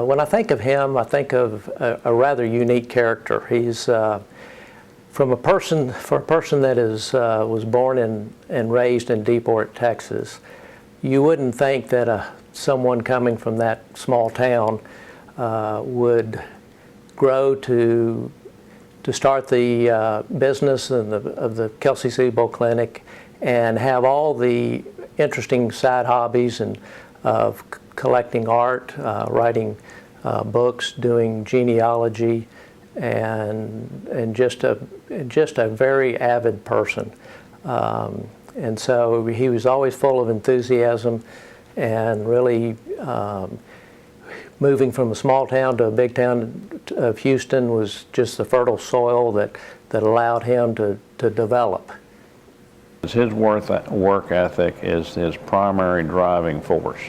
When I think of him, I think of a rather unique character. He's for a person that was born and raised in Deeport, Texas. You wouldn't think that someone coming from that small town would grow to start the business of the Kelsey-Seybold Clinic and have all the interesting side hobbies and of collecting art, writing books, doing genealogy, and just a very avid person. And so he was always full of enthusiasm, and really moving from a small town to a big town of Houston was just the fertile soil that allowed him to develop. His work ethic is his primary driving force.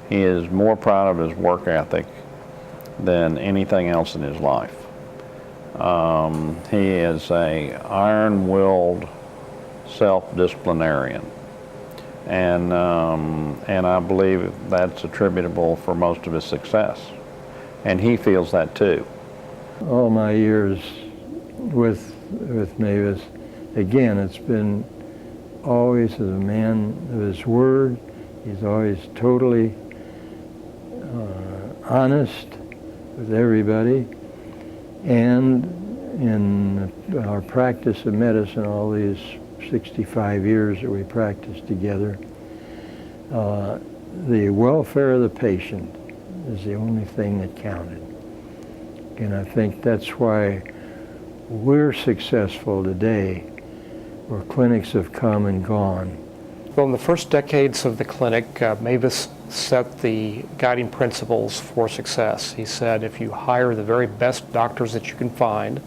He is more proud of his work ethic than anything else in his life. He is an iron-willed self-disciplinarian, and I believe that's attributable for most of his success, and he feels that too. All my years with Mavis, again, it's been always as a man of his word. He's always totally honest with everybody, and in our practice of medicine, all these 65 years that we practiced together, the welfare of the patient is the only thing that counted. And I think that's why we're successful today, where clinics have come and gone. Well, in the first decades of the clinic, Mavis set the guiding principles for success. He said, if you hire the very best doctors that you can find,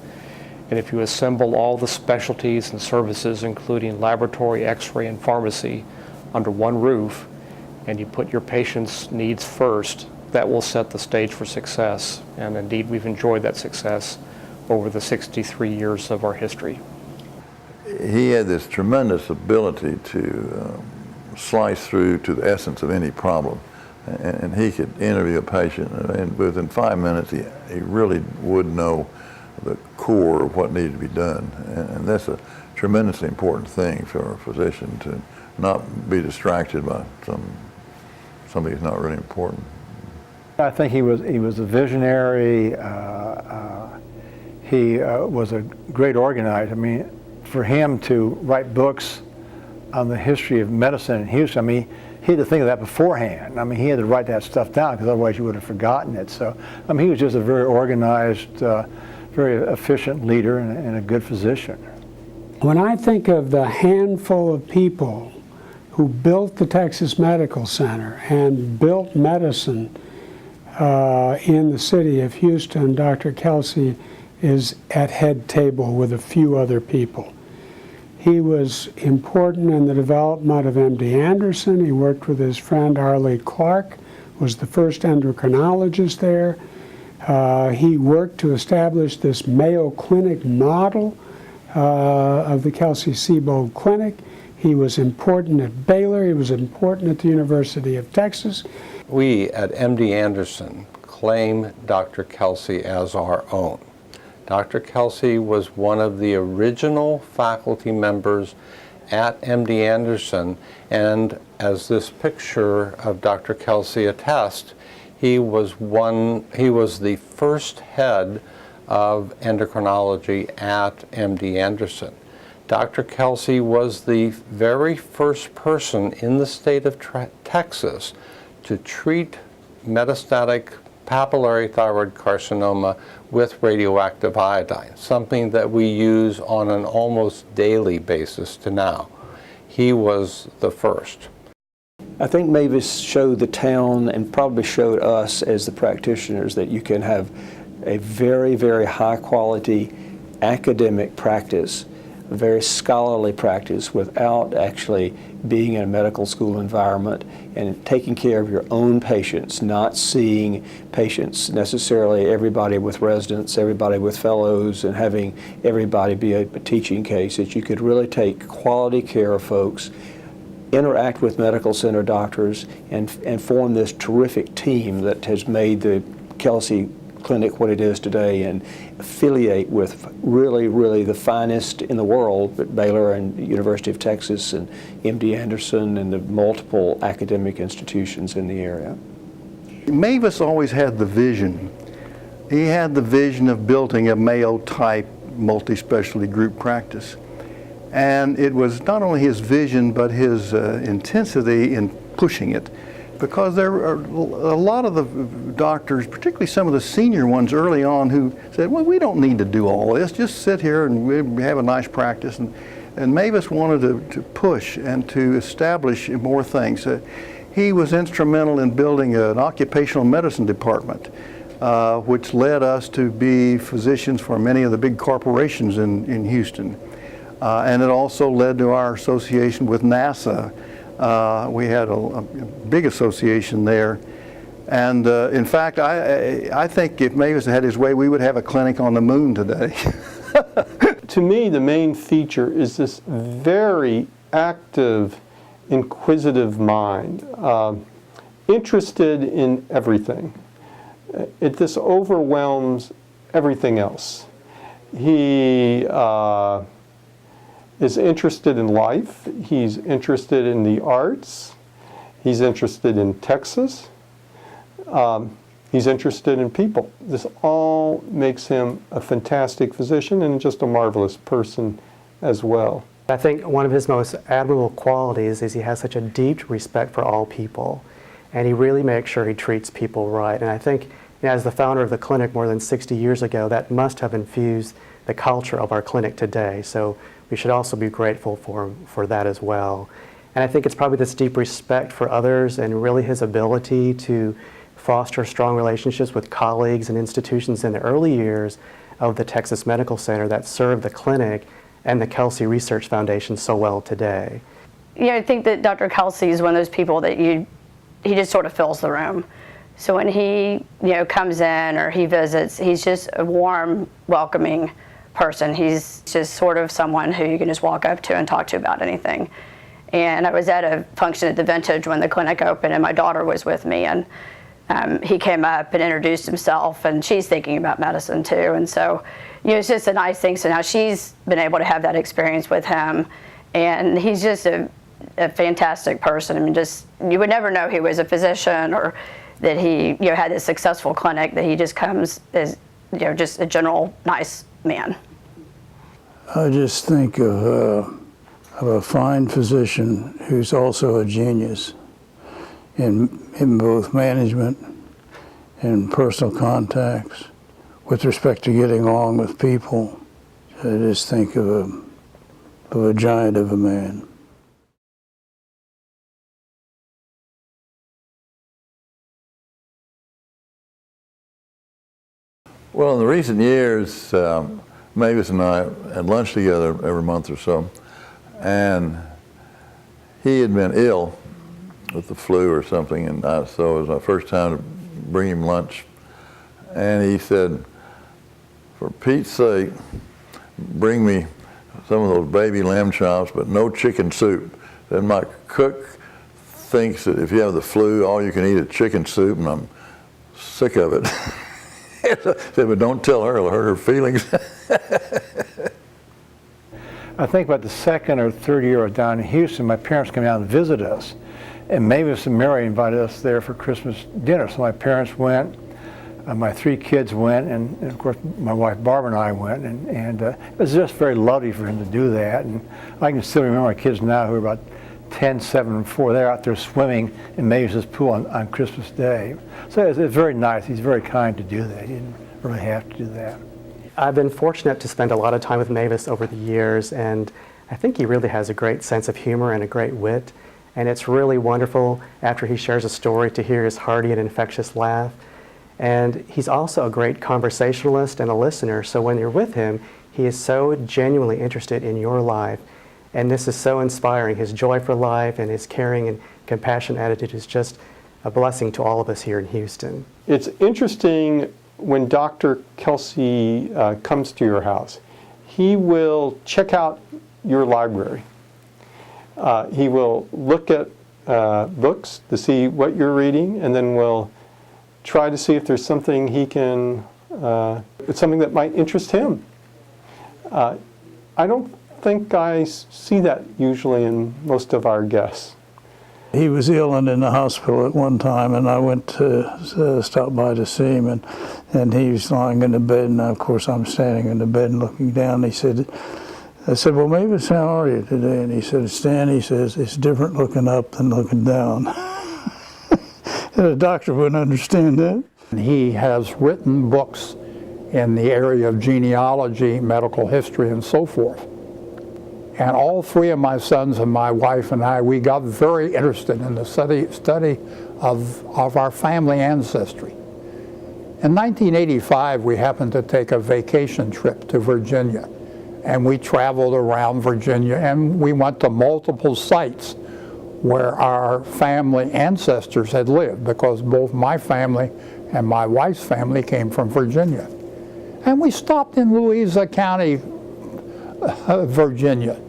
and if you assemble all the specialties and services, including laboratory, x-ray, and pharmacy, under one roof, and you put your patients' needs first, that will set the stage for success. And indeed, we've enjoyed that success over the 63 years of our history. He had this tremendous ability to slice through to the essence of any problem. And he could interview a patient, and within 5 minutes, he really would know the core of what needed to be done. And that's a tremendously important thing for a physician, to not be distracted by something that's not really important. I think he was a visionary. He was a great organizer. I mean, for him to write books on the history of medicine in Houston, I mean, he had to think of that beforehand. I mean, he had to write that stuff down, because otherwise you would have forgotten it. So, I mean, he was just a very organized, very efficient leader and a good physician. When I think of the handful of people who built the Texas Medical Center and built medicine in the city of Houston, Dr. Kelsey is at head table with a few other people. He was important in the development of MD Anderson. He worked with his friend Arlie Clark, was the first endocrinologist there. He worked to establish this Mayo Clinic model of the Kelsey-Seybold Clinic. He was important at Baylor. He was important at the University of Texas. We at MD Anderson claim Dr. Kelsey as our own. Dr. Kelsey was one of the original faculty members at MD Anderson, and as this picture of Dr. Kelsey attests, he was the first head of endocrinology at MD Anderson. Dr. Kelsey was the very first person in the state of Texas to treat metastatic papillary thyroid carcinoma with radioactive iodine, something that we use on an almost daily basis to now. He was the first. I think Mavis showed the town, and probably showed us as the practitioners, that you can have a very, very high quality academic practice, a very scholarly practice, without actually being in a medical school environment and taking care of your own patients, not seeing patients necessarily, everybody with residents, everybody with fellows, and having everybody be a teaching case, that you could really take quality care of folks, interact with medical center doctors and form this terrific team that has made the Kelsey Clinic what it is today, and affiliate with really the finest in the world at Baylor and University of Texas and MD Anderson and the multiple academic institutions in the area. Mavis always had the vision. He had the vision of building a Mayo-type multi-specialty group practice. And it was not only his vision, but his intensity in pushing it. Because there are a lot of the doctors, particularly some of the senior ones early on, who said, well, we don't need to do all this, just sit here and we have a nice practice. And Mavis wanted to push and to establish more things. He was instrumental in building an occupational medicine department, which led us to be physicians for many of the big corporations in Houston. And it also led to our association with NASA. We had a big association there. And in fact, I think if Mavis had his way, we would have a clinic on the moon today. To me, the main feature is this very active, inquisitive mind, interested in everything. This overwhelms everything else. He is interested in life, he's interested in the arts, he's interested in Texas, he's interested in people. This all makes him a fantastic physician and just a marvelous person as well. I think one of his most admirable qualities is he has such a deep respect for all people, and he really makes sure he treats people right. And I think, as the founder of the clinic more than 60 years ago, that must have infused the culture of our clinic today. So we should also be grateful for that as well. And I think it's probably this deep respect for others and really his ability to foster strong relationships with colleagues and institutions in the early years of the Texas Medical Center that served the clinic and the Kelsey Research Foundation so well today. Yeah, I think that Dr. Kelsey is one of those people that he just sort of fills the room. So when he comes in or he visits, he's just a warm, welcoming person. He's just sort of someone who you can just walk up to and talk to about anything. And I was at a function at the Vintage when the clinic opened, and my daughter was with me, and he came up and introduced himself, and she's thinking about medicine too. And so, it's just a nice thing. So now she's been able to have that experience with him, and he's just a fantastic person. I mean, just, you would never know he was a physician or that he had this successful clinic, that he just comes as just a general nice man. I just think of a fine physician who's also a genius in both management and personal contacts with respect to getting along with people. I just think of a giant of a man. Well, in the recent years, Mavis and I had lunch together every month or so, and he had been ill with the flu or something, and so it was my first time to bring him lunch. And he said, for Pete's sake, bring me some of those baby lamb chops, but no chicken soup. Then my cook thinks that if you have the flu, all you can eat is chicken soup, and I'm sick of it. I said, but don't tell her, it'll hurt her feelings. I think about the second or third year I was down in Houston, my parents came down and visit us. And Mavis and Mary invited us there for Christmas dinner. So my parents went, my three kids went, and of course my wife Barbara and I went. And it was just very lovely for him to do that. And I can still remember my kids now who are about 10, 7, and 4. They're out there swimming in Mavis's pool on Christmas Day. So it's very nice. He's very kind to do that. He didn't really have to do that. I've been fortunate to spend a lot of time with Mavis over the years, and I think he really has a great sense of humor and a great wit. And it's really wonderful after he shares a story to hear his hearty and infectious laugh. And he's also a great conversationalist and a listener, so when you're with him, he is so genuinely interested in your life. And this is so inspiring. His joy for life and his caring and compassionate attitude is just a blessing to all of us here in Houston. It's interesting when Dr. Kelsey comes to your house. He will check out your library. He will look at books to see what you're reading, and then will try to see if there's something he can, it's something that might interest him. I don't think I see that usually in most of our guests. He was ill and in the hospital at one time, and I went to stop by to see him, and he was lying in the bed, and of course I'm standing in the bed and looking down. I said, well, Mavis, how are you today? And he said, Stan, he says, it's different looking up than looking down. And a doctor wouldn't understand that. He has written books in the area of genealogy, medical history, and so forth. And all three of my sons and my wife and I, we got very interested in the study of our family ancestry. In 1985, we happened to take a vacation trip to Virginia. And we traveled around Virginia, and we went to multiple sites where our family ancestors had lived, because both my family and my wife's family came from Virginia. And we stopped in Louisa County, Virginia.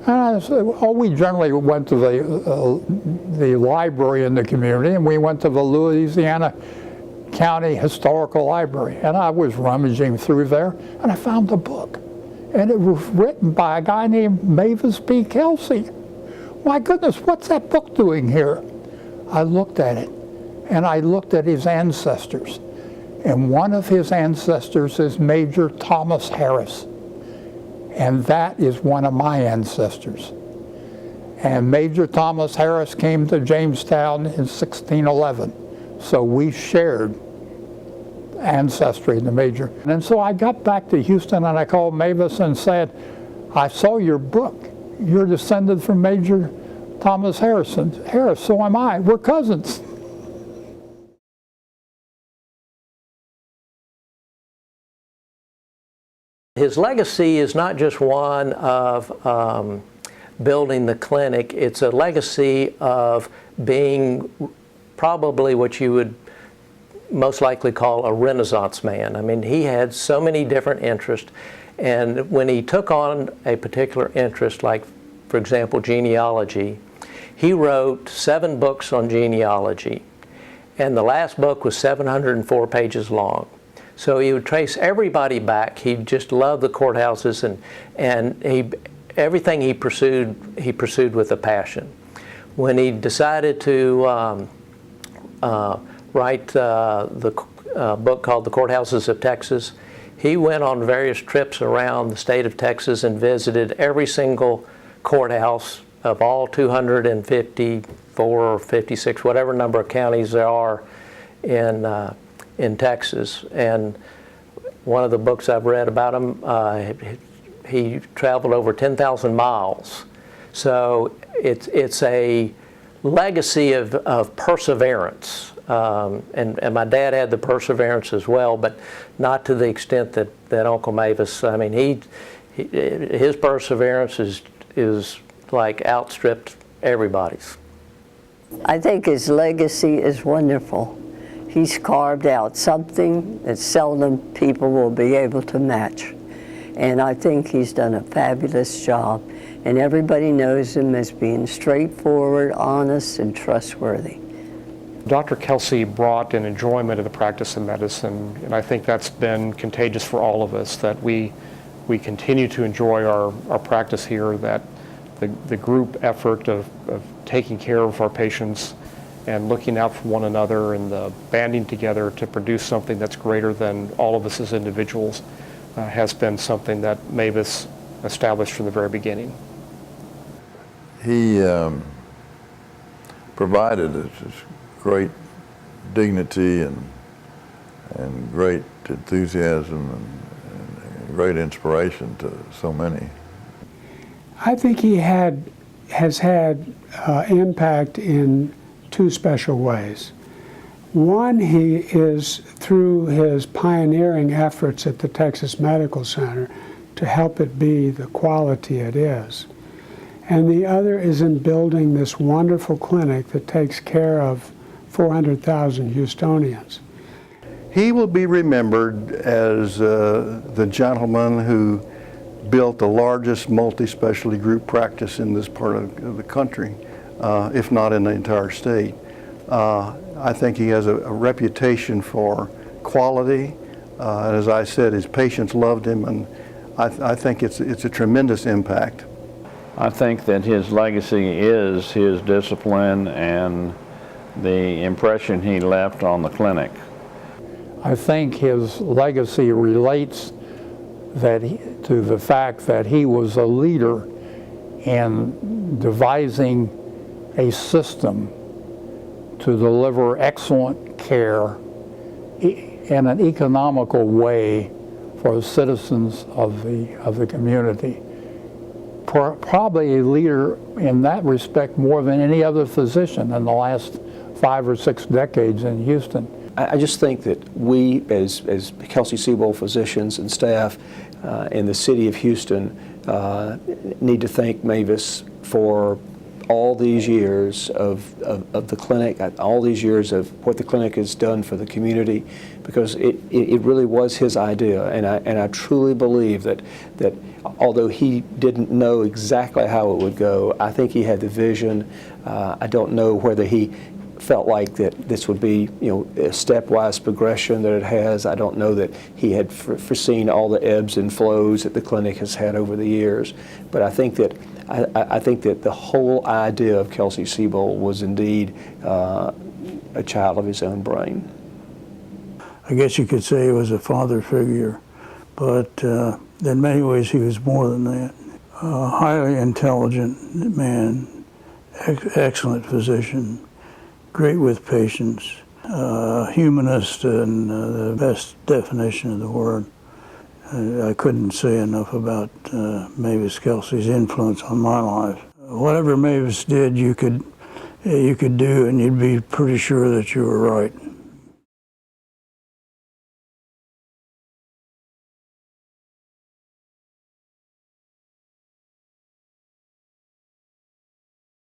And we generally went to the library in the community, and we went to the Louisiana County Historical Library. And I was rummaging through there, and I found a book. And it was written by a guy named Mavis P. Kelsey. My goodness, what's that book doing here? I looked at it, and I looked at his ancestors. And one of his ancestors is Major Thomas Harris. And that is one of my ancestors. And Major Thomas Harris came to Jamestown in 1611. So we shared ancestry in the Major. And so I got back to Houston, and I called Mavis and said, I saw your book. You're descended from Major Thomas Harris, so am I. We're cousins. His legacy is not just one of building the clinic, it's a legacy of being probably what you would most likely call a Renaissance man. I mean, he had so many different interests, and when he took on a particular interest, like, for example, genealogy, he wrote 7 books on genealogy, and the last book was 704 pages long. So he would trace everybody back. He just loved the courthouses, and everything he pursued with a passion. When he decided to write the book called The Courthouses of Texas, he went on various trips around the state of Texas and visited every single courthouse of all 254 or 56, whatever number of counties there are in Texas. And one of the books I've read about him, he traveled over 10,000 miles. So it's a legacy of perseverance. And my dad had the perseverance as well, but not to the extent that Uncle Mavis. I mean, his perseverance is like outstripped everybody's. I think his legacy is wonderful. He's carved out something that seldom people will be able to match. And I think he's done a fabulous job. And everybody knows him as being straightforward, honest, and trustworthy. Dr. Kelsey brought an enjoyment of the practice of medicine, and I think that's been contagious for all of us, that we continue to enjoy our practice here, that the group effort of taking care of our patients and looking out for one another and the banding together to produce something that's greater than all of us as individuals has been something that Mavis established from the very beginning. He provided this great dignity and great enthusiasm and great inspiration to so many. I think he has had impact in 2 special ways. One, he is through his pioneering efforts at the Texas Medical Center to help it be the quality it is. And the other is in building this wonderful clinic that takes care of 400,000 Houstonians. He will be remembered as the gentleman who built the largest multi-specialty group practice in this part of the country, if not in the entire state. I think he has a reputation for quality. And as I said, his patients loved him, and I think it's a tremendous impact. I think that his legacy is his discipline and the impression he left on the clinic. I think his legacy relates to the fact that he was a leader in devising a system to deliver excellent care in an economical way for the citizens of the community. Probably a leader in that respect more than any other physician in the last 5 or 6 decades in Houston. I just think that we, as Kelsey-Seybold physicians and staff in the city of Houston, need to thank Mavis for all these years of the clinic, all these years of what the clinic has done for the community, because it really was his idea, and I truly believe that although he didn't know exactly how it would go, I think he had the vision. I don't know whether he felt like that this would be, a stepwise progression that it has. I don't know that he had foreseen all the ebbs and flows that the clinic has had over the years, but I think that the whole idea of Kelsey-Seybold was indeed a child of his own brain. I guess you could say he was a father figure, but in many ways he was more than that. Highly intelligent man, excellent physician, great with patients, humanist in the best definition of the word. I couldn't say enough about Mavis Kelsey's influence on my life. Whatever Mavis did, you could do, and you'd be pretty sure that you were right.